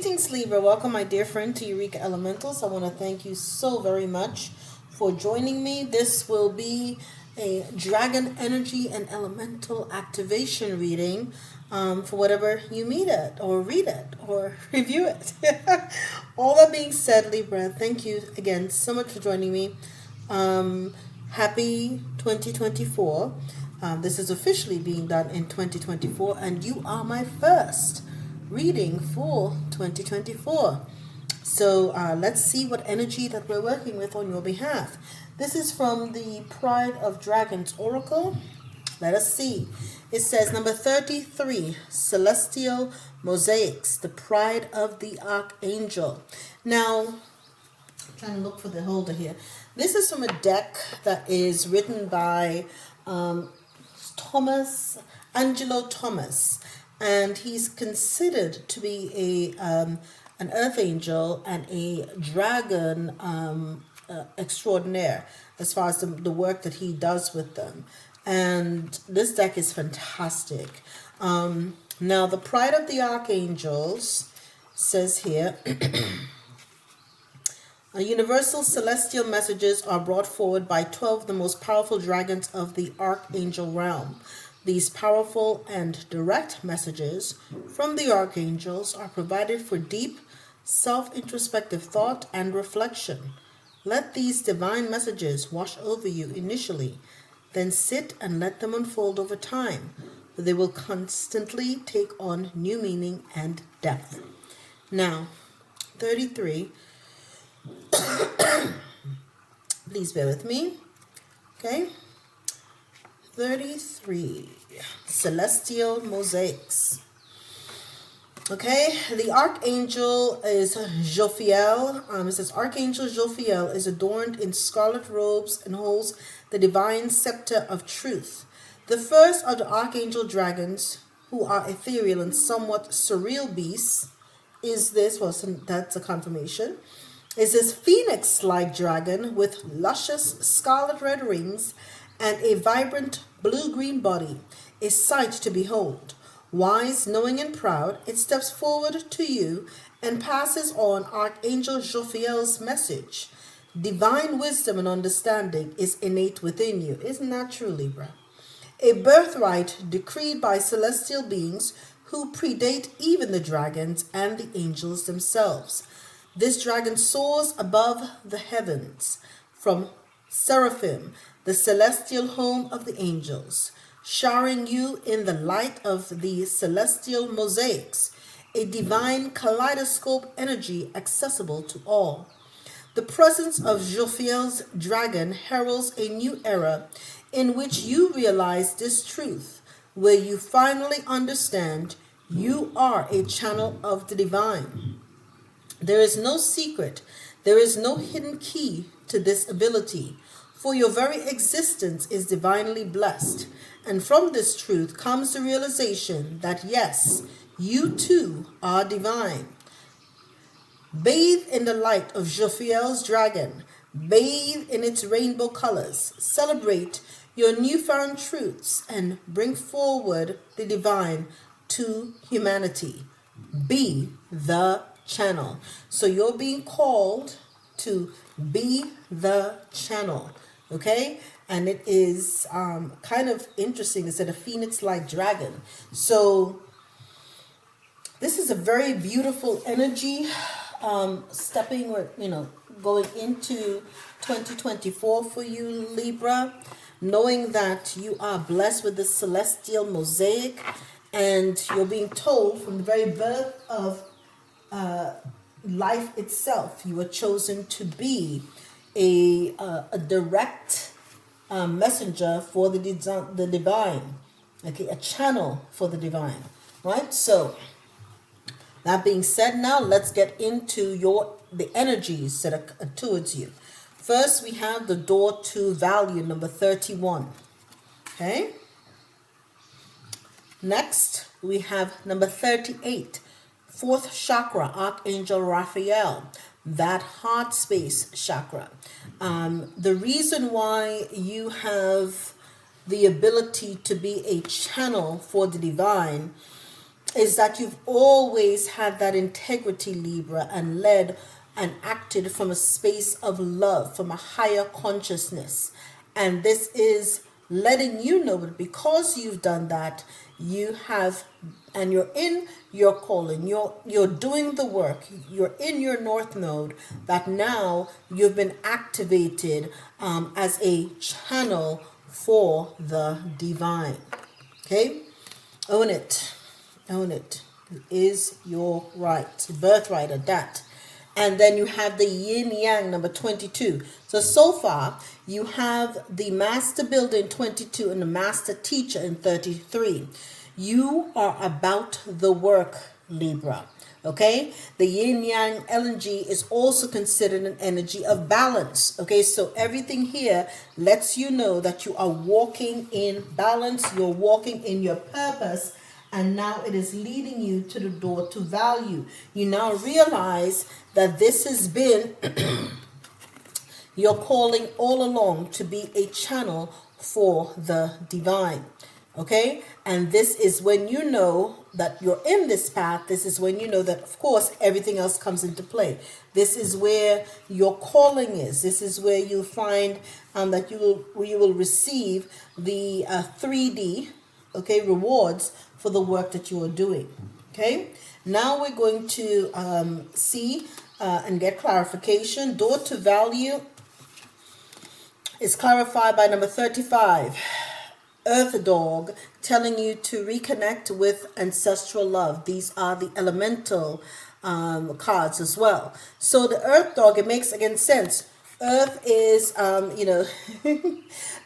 Greetings, Libra. Welcome, my dear friend, to Eureka Elementals. I want to thank you so very much for joining me. This will be a dragon energy and elemental activation reading for whatever you meet it, or read it, or review it. All that being said, Libra, thank you again so much for joining me. Happy 2024. This is officially being done in 2024, and you are my first reading for 2024. So let's see what energy that we're working with on your behalf. This is from the Pride of Dragons Oracle. Let us see. It says number 33, Celestial Mosaics, the Pride of the Archangel. Now, I'm trying to look for the holder here. This is from a deck that is written by Angelo Thomas, and he's considered to be an earth angel and a dragon extraordinaire as far as the work that he does with them. And this deck is fantastic. Now, the Pride of the Archangels says here, universal celestial messages are brought forward by 12 of the most powerful dragons of the Archangel realm. These powerful and direct messages from the archangels are provided for deep, self-introspective thought and reflection. Let these divine messages wash over you initially, then sit and let them unfold over time. They will constantly take on new meaning and depth. Now, 33. Please bear with me. Okay. 33. Celestial Mosaics. Okay, the Archangel is Jophiel. It says Archangel Jophiel is adorned in scarlet robes and holds the divine scepter of truth. The first of the Archangel dragons, who are ethereal and somewhat surreal beasts, is this, well, that's a confirmation, is this phoenix-like dragon with luscious scarlet red rings and a vibrant blue-green body, a sight to behold. Wise, knowing, and proud, it steps forward to you and passes on Archangel Jophiel's message. Divine wisdom and understanding is innate within you. Isn't that true, Libra? A birthright decreed by celestial beings who predate even the dragons and the angels themselves. This dragon soars above the heavens from Seraphim, the celestial home of the angels, showering you in the light of the celestial mosaics, a divine kaleidoscope energy accessible to all. The presence of Jophiel's dragon heralds a new era in which you realize this truth, where you finally understand you are a channel of the divine. There is no secret, there is no hidden key to this ability, for your very existence is divinely blessed. And from this truth comes the realization that yes, you too are divine. Bathe in the light of Jophiel's dragon. Bathe in its rainbow colors. Celebrate your newfound truths and bring forward the divine to humanity. Be the channel. So you're being called to be the channel. Okay? And it is kind of interesting. It's a phoenix-like dragon. So this is a very beautiful energy, stepping or, going into 2024 for you, Libra, knowing that you are blessed with the celestial mosaic, and you're being told from the very birth of life itself, you were chosen to be a direct messenger for the divine, okay, a channel for the divine, right? So that being said, now let's get into the energies that are towards you. First, we have the door to value, number 31. Okay. Next, we have number 38, fourth chakra, Archangel Raphael, that heart space chakra. The reason why you have the ability to be a channel for the divine is that you've always had that integrity, Libra, and led and acted from a space of love, from a higher consciousness. And this is letting you know that because you've done that, you have, and you're in your calling, you're doing the work, you're in your north node, that now you've been activated as a channel for the divine. Okay? Own it. Own it. It is your right. Birthright at that. And then you have the yin yang number 22. So far, you have the master builder in 22 and the master teacher in 33. You are about the work, Libra. Okay, the yin yang energy is also considered an energy of balance. Okay, so everything here lets you know that you are walking in balance, you're walking in your purpose, and now it is leading you to the door to value. You now realize that this has been your calling all along, to be a channel for the divine. Okay, and this is when you know that you're in this path. This is when you know that, of course, everything else comes into play. This is where your calling is. This is where you find that you will receive the 3D, okay, rewards for the work that you are doing. Okay, now we're going to see and get clarification. Door to value is clarified by number 35. Earth dog, telling you to reconnect with ancestral love. These are the elemental cards as well. So the earth dog, it makes again sense. Earth is,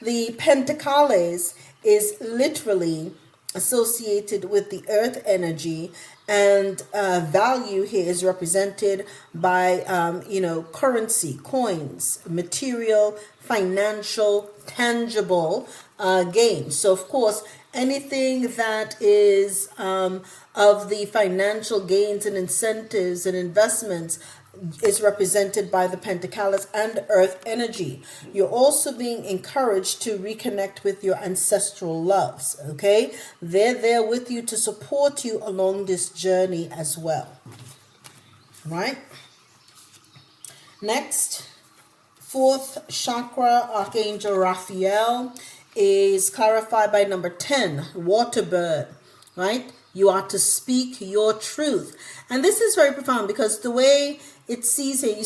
the pentacles is literally associated with the earth energy, and value here is represented by currency, coins, material, financial, tangible gain. So of course, anything that is of the financial gains and incentives and investments is represented by the pentacles and earth energy. You're also being encouraged to reconnect with your ancestral loves. Okay, they're there with you to support you along this journey as well. Right, next, fourth chakra, Archangel Raphael, is clarified by number 10, water bird. Right, you are to speak your truth. And this is very profound, because the way it sees here, you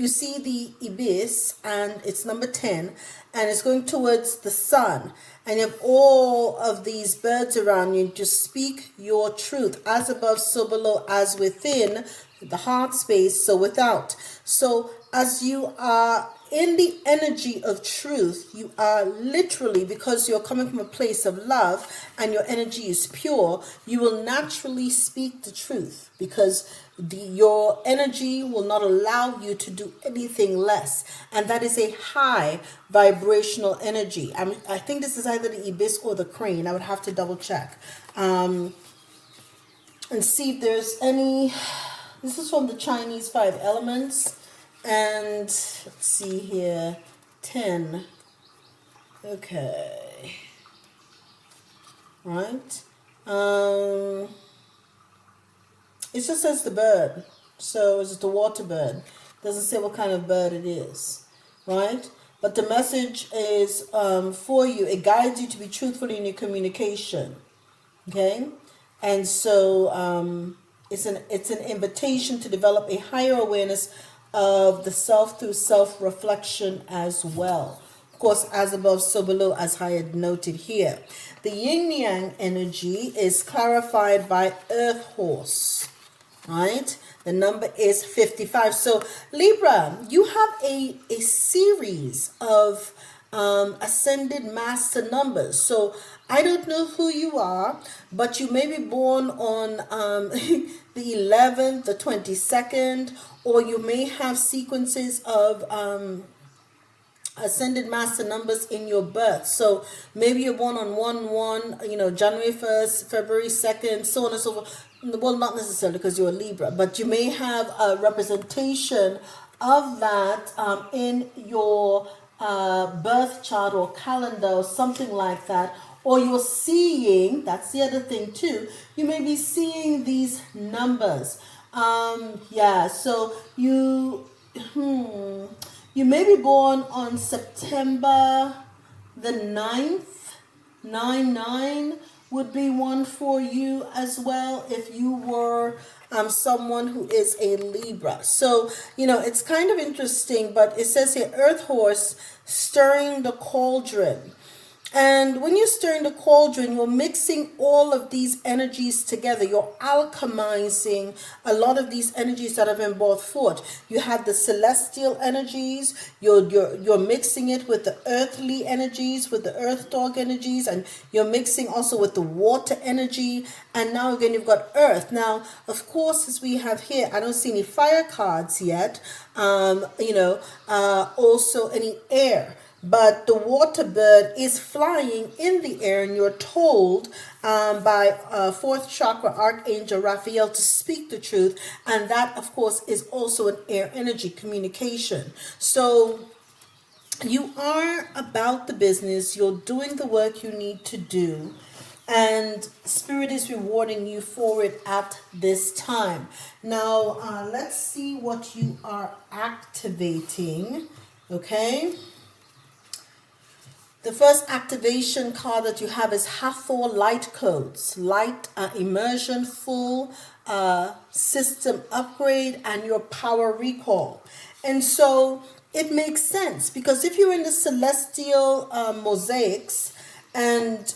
see the ibis, and it's number 10, and it's going towards the sun, and you have all of these birds around you. Just speak your truth, as above so below, as within the heart space so without. So as you are in the energy of truth, you are literally, because you're coming from a place of love and your energy is pure, you will naturally speak the truth, because your energy will not allow you to do anything less. And that is a high vibrational energy. I think this is either the ibis or the crane. I would have to double check and see if there's any. This is from the Chinese 5 elements. And let's see here, 10. Okay. Right. It just says the bird. So it's the water bird. Doesn't say what kind of bird it is. Right. But the message is for you. It guides you to be truthful in your communication. Okay. And so it's an invitation to develop a higher awareness of the self through self-reflection as well. Of course, as above, so below, as I had noted here. The yin-yang energy is clarified by Earth Horse, right? The number is 55. So, Libra, you have a series of ascended master numbers. So, I don't know who you are, but you may be born on the 11th, the 22nd, or you may have sequences of ascended master numbers in your birth. So maybe you're born on 1/1, January 1st, February 2nd, so on and so forth. Well, not necessarily, because you're a Libra, but you may have a representation of that in your birth chart or calendar or something like that, or you're seeing, that's the other thing too, you may be seeing these numbers. Yeah, so you may be born on September the 9th. 9 would be one for you as well if you were someone who is a Libra. So, it's kind of interesting, but it says here, Earth Horse stirring the cauldron. And when you're stirring the cauldron, you're mixing all of these energies together. You're alchemizing a lot of these energies that have been brought forth. You have the celestial energies. You're mixing it with the earthly energies, with the earth dog energies, and you're mixing also with the water energy. And now again, you've got earth. Now, of course, as we have here, I don't see any fire cards yet. Also any air. But the water bird is flying in the air, and you're told by fourth chakra Archangel Raphael to speak the truth. And that, of course, is also an air energy communication. So you are about the business. You're doing the work you need to do. And Spirit is rewarding you for it at this time. Now, let's see what you are activating. Okay. The first activation card that you have is Hathor Light Codes, light immersion, full system upgrade, and your power recall. And so it makes sense, because if you're in the celestial mosaics and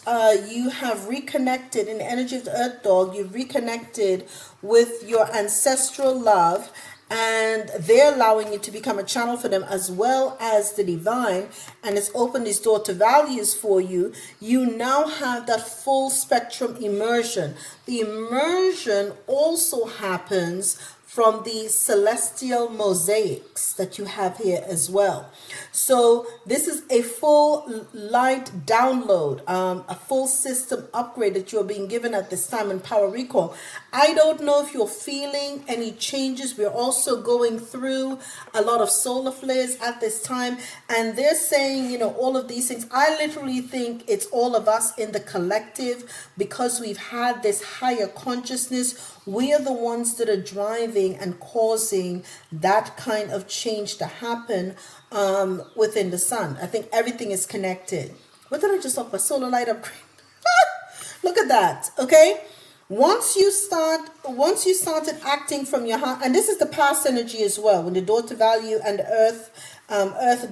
you have reconnected in the energy of the earth dog, you've reconnected with your ancestral love, and they're allowing you to become a channel for them as well as the divine, and it's opened this door to values for you. You now have that full spectrum immersion. The immersion also happens from the celestial mosaics that you have here as well. So this is a full light download, a full system upgrade that you're being given at this time in Power Recall. I don't know if you're feeling any changes. We're also going through a lot of solar flares at this time, and they're saying, all of these things. I literally think it's all of us in the collective, because we've had this higher consciousness. We are the ones that are driving and causing that kind of change to happen within the sun. I think everything is connected. What did I just talk about? Solar light upgrade. Look at that. Okay. Once you started acting from your heart, and this is the past energy as well, when the daughter value and the earth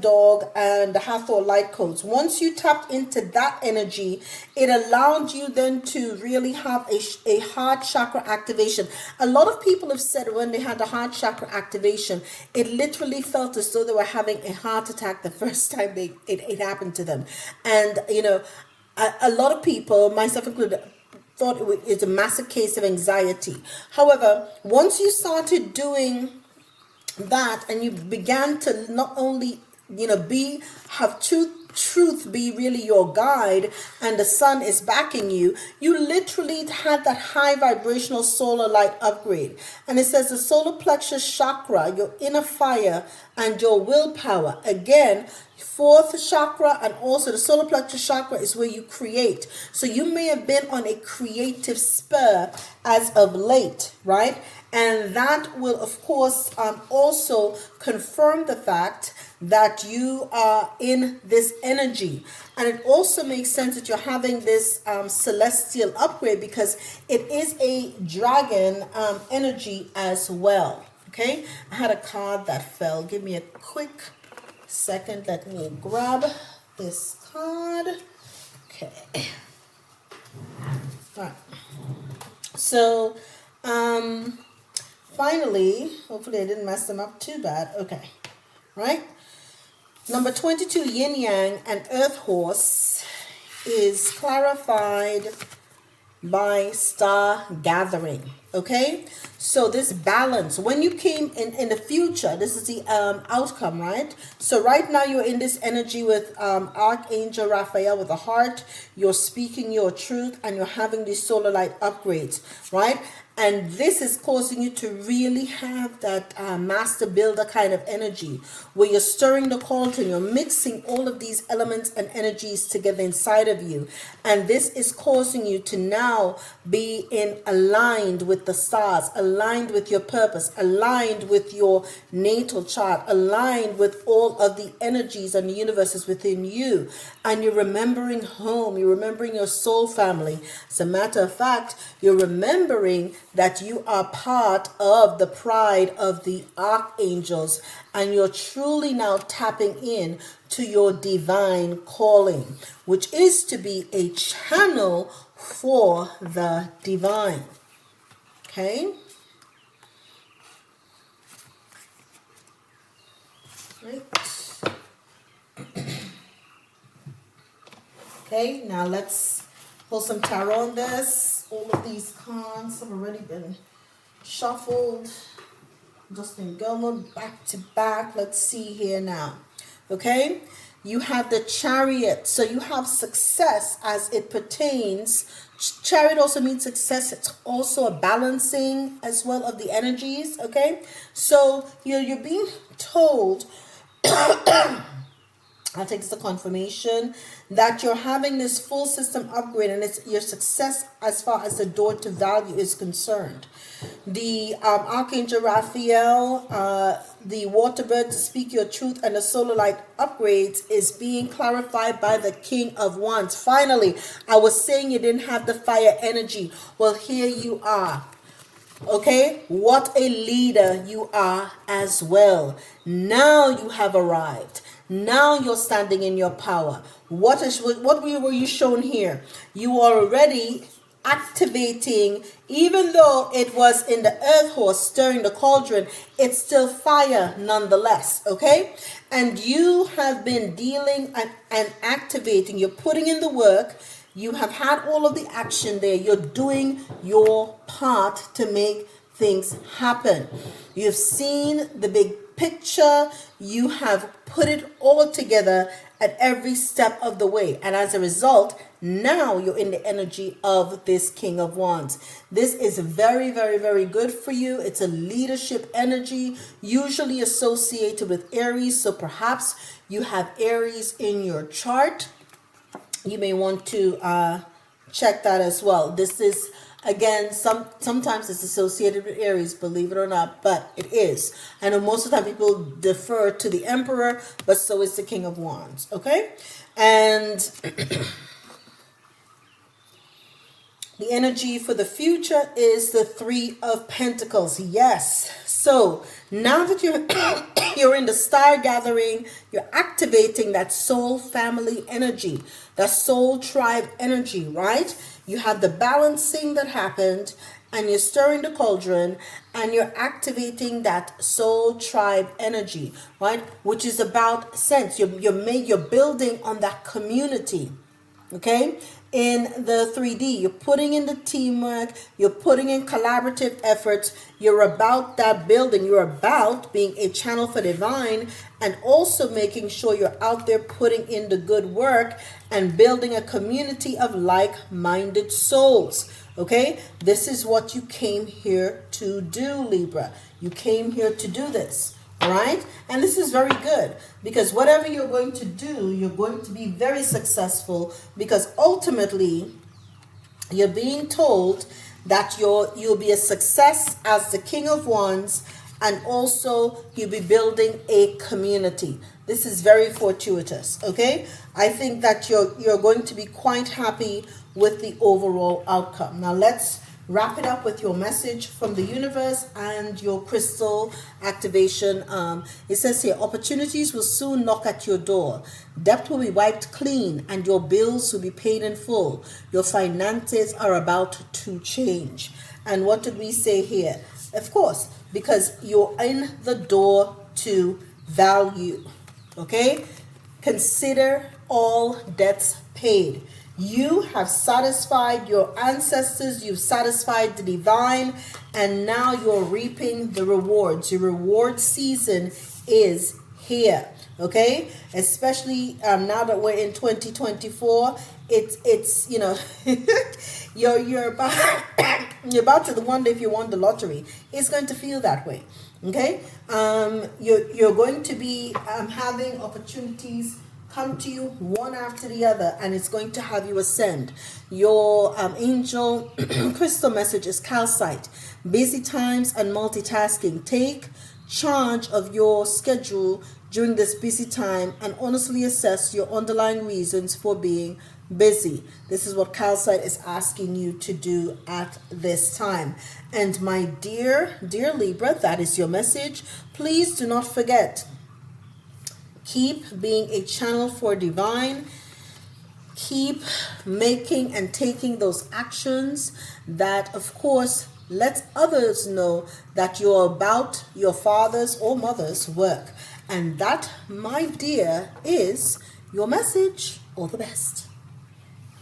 dog and the Hathor light codes. Once you tapped into that energy, it allowed you then to really have a heart chakra activation. A lot of people have said when they had the heart chakra activation, it literally felt as though they were having a heart attack the first time it happened to them. And a lot of people, myself included, thought it's a massive case of anxiety. However, once you started doing that and you began to not only have truth be really your guide, and the sun is backing you, you literally had that high vibrational solar light upgrade. And it says the solar plexus chakra, your inner fire and your willpower. Again, fourth chakra, and also the solar plexus chakra is where you create. So you may have been on a creative spur as of late, right? And that will, of course, also confirm the fact that you are in this energy. And it also makes sense that you're having this celestial upgrade, because it is a dragon energy as well. Okay, I had a card that fell. Give me a quick second. Let me grab this card. Okay. All right. So, finally, hopefully I didn't mess them up too bad. Okay. Right? Number 22, Yin Yang and Earth Horse, is clarified by star gathering. Okay, so this balance, when you came in the future, this is the outcome, right? So right now you're in this energy with Archangel Raphael with the heart. You're speaking your truth, and you're having these solar light upgrades, right? And this is causing you to really have that master builder kind of energy where you're stirring the cauldron, you're mixing all of these elements and energies together inside of you. And this is causing you to now be aligned with the stars, aligned with your purpose, aligned with your natal chart, aligned with all of the energies and the universes within you. And you're remembering home, you're remembering your soul family. As a matter of fact, you're remembering that you are part of the pride of the archangels, and you're truly now tapping in to your divine calling, which is to be a channel for the divine. Okay? Right. Okay, now let's pull some tarot on this. All of these cards have already been shuffled. Just been going back to back. Let's see here now. Okay, you have the Chariot. So you have success as it pertains. Chariot also means success. It's also a balancing as well of the energies. Okay, so you're being told I'll take this as a confirmation that you're having this full system upgrade, and it's your success as far as the door to value is concerned. The Archangel Raphael, the water bird to speak your truth, and the solar light upgrades is being clarified by the King of Wands. Finally, I was saying you didn't have the fire energy. Well, here you are. Okay, what a leader you are as well. Now you have arrived. Now you're standing in your power. What were you shown here? You are already activating, even though it was in the earth horse stirring the cauldron, it's still fire nonetheless. Okay, and you have been dealing and activating. You're putting in the work. You have had all of the action there. You're doing your part to make things happen. You've seen the big picture. You have put it all together at every step of the way. And as a result, now you're in the energy of this King of Wands. This is very, very, very good for you. It's a leadership energy, usually associated with Aries. So perhaps you have Aries in your chart. You may want to check that as well. This is, again, sometimes it's associated with Aries, believe it or not, but it is. I know most of the time people defer to the Emperor, but so is the King of Wands, okay? And the energy for the future is the Three of Pentacles. Yes. So now that you're in the star gathering, you're activating that soul family energy, that soul tribe energy, right? You have the balancing that happened, and you're stirring the cauldron, and you're activating that soul tribe energy, right? Which is about sense. You're building on that community. Okay, in the 3D, you're putting in the teamwork, you're putting in collaborative efforts, you're about that building, you're about being a channel for divine, and also making sure you're out there putting in the good work and building a community of like-minded souls. Okay, this is what you came here to do, Libra. You came here to do this. Right? And this is very good, because whatever you're going to do, you're going to be very successful, because ultimately you're being told that you'll be a success as the King of Wands, and also you'll be building a community. This is very fortuitous, okay? I think that you're going to be quite happy with the overall outcome. Now let's wrap it up with your message from the universe and your crystal activation. It says here, opportunities will soon knock at your door. Debt will be wiped clean, and your bills will be paid in full. Your finances are about to change. And what did we say here? Of course, because you're in the door to value. Okay? Consider all debts paid. You have satisfied your ancestors, you've satisfied the divine, and now you're reaping the rewards. Your reward season is here, okay? Especially now that we're in 2024, it's you know, you're about you're about to wonder if you won the lottery. It's going to feel that way. Okay. You're going to be having opportunities come to you one after the other, and it's going to have you ascend. Your angel crystal message is calcite, busy times and multitasking. Take charge of your schedule during this busy time and honestly assess your underlying reasons for being busy. This is what calcite is asking you to do at this time. And my dear Libra, that is your message. Please do not forget, keep being a channel for divine. Keep making and taking those actions that, of course, let others know that you're about your father's or mother's work. And that, my dear, is your message. All the best.